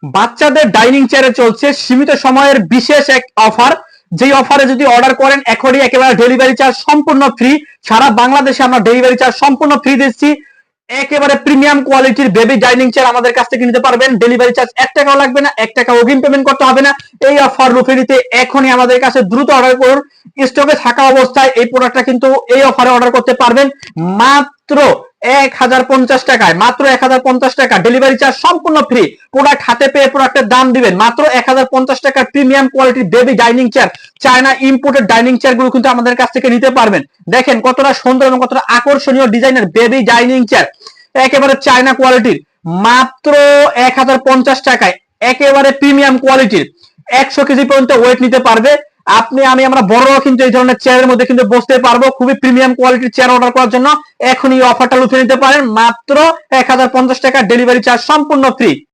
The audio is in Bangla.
বাচ্চাদের ডাইনিং চেয়ারে চলছে সীমিত সময়ের বিশেষ এক অফার। যেই অফারে যদি অর্ডার করেন এখনই একেবারে ডেলিভারি চার্জ সম্পূর্ণ ফ্রি। সারা বাংলাদেশে আমরা ডেলিভারি চার্জ সম্পূর্ণ ফ্রি দিচ্ছি। একেবারে প্রিমিয়াম কোয়ালিটির বেবি ডাইনিং চেয়ার আমাদের কাছ থেকে নিতে পারবেন। ডেলিভারি চার্জ 1 টাকাও লাগবে না, 1 টাকা অগ্রিম পেমেন্ট করতে হবে না। এই অফার লুফে নিতে এখনই আমাদের কাছে দ্রুত অর্ডার করুন। স্টকে থাকা অবস্থায় এই প্রোডাক্টটা কিন্তু এই অফারে অর্ডার করতে পারবেন মাত্র 1050 টাকায়। মাত্র 1050 টাকা, ডেলিভারি চার্জ সম্পূর্ণ ফ্রি। প্রোডাক্ট হাতে পেয়ে প্রোডাক্টের দাম দিবেন মাত্র 1050 টাকার প্রিমিয়াম কোয়ালিটির baby dining chair. China imported dining chair গুলো কিন্তু আমাদের কাছ থেকে নিতে পারবেন। দেখেন কতটা সুন্দর এবং কতটা আকর্ষণীয় ডিজাইনের বেবি ডাইনিং চেয়ার, একেবারে চায়না কোয়ালিটির, মাত্র 1050 টাকায়। একেবারে প্রিমিয়াম কোয়ালিটির, 100 কেজি পর্যন্ত ওয়েট নিতে পারবে। আমরা বড়রাও কিন্তু এই ধরনের চেয়ারের মধ্যে কিন্তু বসতে পারবো। খুবই প্রিমিয়াম কোয়ালিটির চেয়ার অর্ডার করার জন্য এখনই অফারটা লুফে নিতে পারেন মাত্র 1050 টাকা, ডেলিভারি চার্জ সম্পূর্ণ ফ্রি।